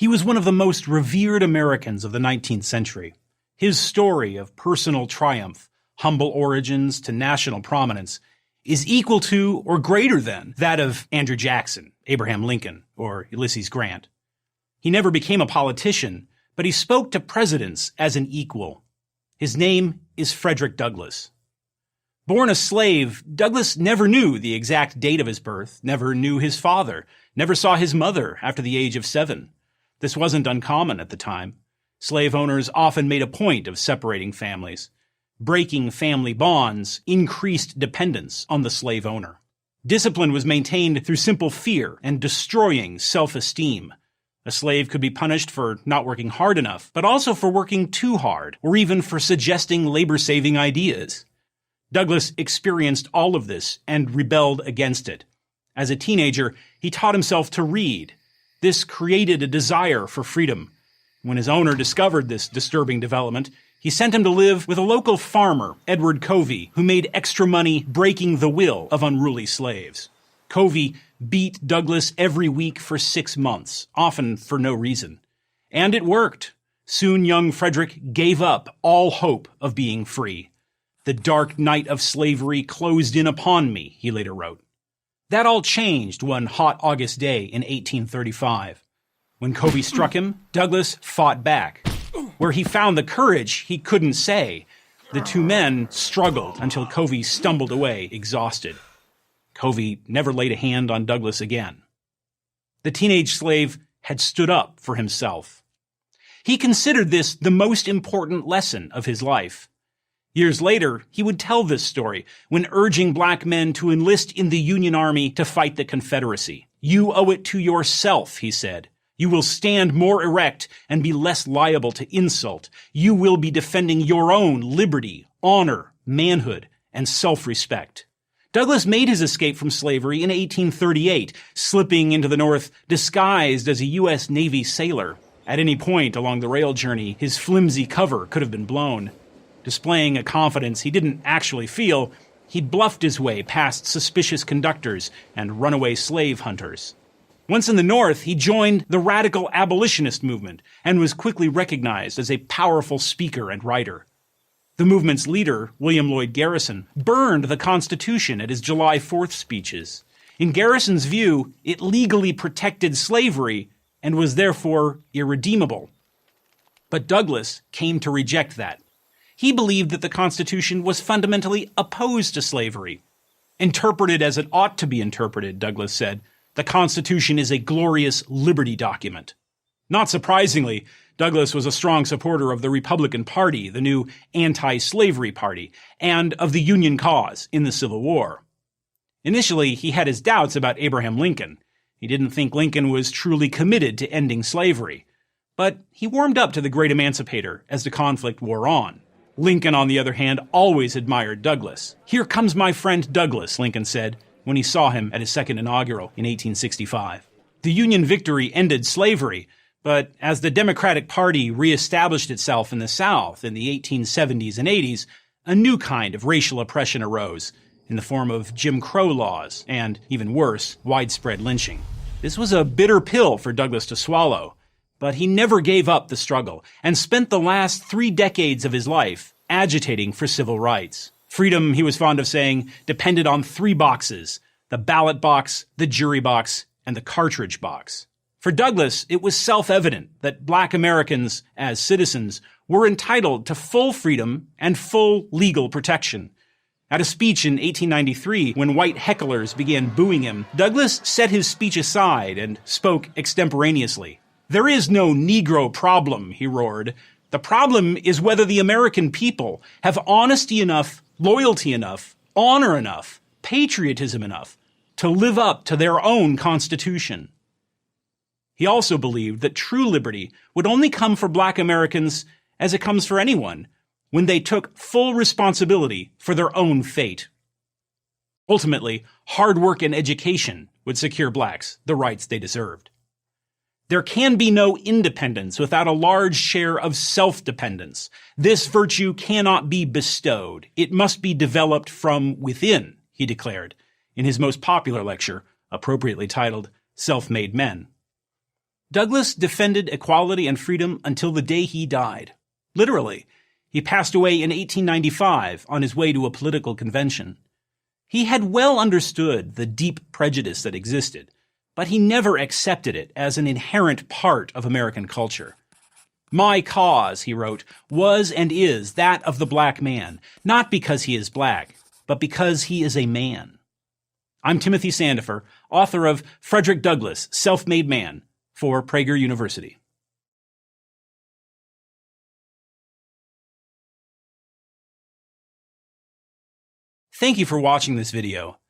He was one of the most revered Americans of the 19th century. His story of personal triumph, humble origins to national prominence, is equal to or greater than that of Andrew Jackson, Abraham Lincoln, or Ulysses Grant. He never became a politician, but he spoke to presidents as an equal. His name is Frederick Douglass. Born a slave, Douglass never knew the exact date of his birth, never knew his father, never saw his mother after the age of 7. This wasn't uncommon at the time. Slave owners often made a point of separating families. Breaking family bonds increased dependence on the slave owner. Discipline was maintained through simple fear and destroying self-esteem. A slave could be punished for not working hard enough, but also for working too hard, or even for suggesting labor-saving ideas. Douglass experienced all of this and rebelled against it. As a teenager, he taught himself to read. This created a desire for freedom. When his owner discovered this disturbing development, he sent him to live with a local farmer, Edward Covey, who made extra money breaking the will of unruly slaves. Covey beat Douglass every week for 6 months, often for no reason. And it worked. Soon young Frederick gave up all hope of being free. "The dark night of slavery closed in upon me," he later wrote. That all changed one hot August day in 1835. When Covey struck him, Douglass fought back. Where he found the courage he couldn't say, the two men struggled until Covey stumbled away exhausted. Covey never laid a hand on Douglass again. The teenage slave had stood up for himself. He considered this the most important lesson of his life. Years later, he would tell this story when urging black men to enlist in the Union Army to fight the Confederacy. "You owe it to yourself," he said. "You will stand more erect and be less liable to insult. You will be defending your own liberty, honor, manhood, and self-respect." Douglass made his escape from slavery in 1838, slipping into the North disguised as a U.S. Navy sailor. At any point along the rail journey, his flimsy cover could have been blown. Displaying a confidence he didn't actually feel, he bluffed his way past suspicious conductors and runaway slave hunters. Once in the North, he joined the radical abolitionist movement and was quickly recognized as a powerful speaker and writer. The movement's leader, William Lloyd Garrison, burned the Constitution at his July 4th speeches. In Garrison's view, it legally protected slavery and was therefore irredeemable. But Douglass came to reject that. He believed that the Constitution was fundamentally opposed to slavery. Interpreted as it ought to be interpreted, Douglass said, the Constitution is a glorious liberty document. Not surprisingly, Douglass was a strong supporter of the Republican Party, the new anti-slavery party, and of the Union cause in the Civil War. Initially, he had his doubts about Abraham Lincoln. He didn't think Lincoln was truly committed to ending slavery. But he warmed up to the great emancipator as the conflict wore on. Lincoln, on the other hand, always admired Douglass. "Here comes my friend Douglass," Lincoln said when he saw him at his second inaugural in 1865. The Union victory ended slavery, but as the Democratic Party reestablished itself in the South in the 1870s and 80s, a new kind of racial oppression arose in the form of Jim Crow laws and, even worse, widespread lynching. This was a bitter pill for Douglass to swallow. But he never gave up the struggle and spent the last 3 decades of his life agitating for civil rights. Freedom, he was fond of saying, depended on 3 boxes: the ballot box, the jury box, and the cartridge box. For Douglass, it was self-evident that black Americans, as citizens, were entitled to full freedom and full legal protection. At a speech in 1893, when white hecklers began booing him, Douglass set his speech aside and spoke extemporaneously. "There is no Negro problem," he roared. "The problem is whether the American people have honesty enough, loyalty enough, honor enough, patriotism enough to live up to their own Constitution." He also believed that true liberty would only come for black Americans, as it comes for anyone, when they took full responsibility for their own fate. Ultimately, hard work and education would secure blacks the rights they deserved. There can be no independence without a large share of self-dependence. This virtue cannot be bestowed. It must be developed from within, he declared in his most popular lecture, appropriately titled Self-Made Men. Douglas defended equality and freedom until the day he died. Literally. He passed away in 1895 on his way to a political convention. He had well understood the deep prejudice that existed, but he never accepted it as an inherent part of American culture. My cause, he wrote, was and is that of the black man, not because he is black, but because he is a man. I'm Timothy Sandifer, author of Frederick Douglass, Self-Made Man, for Prager University. Thank you for watching this video.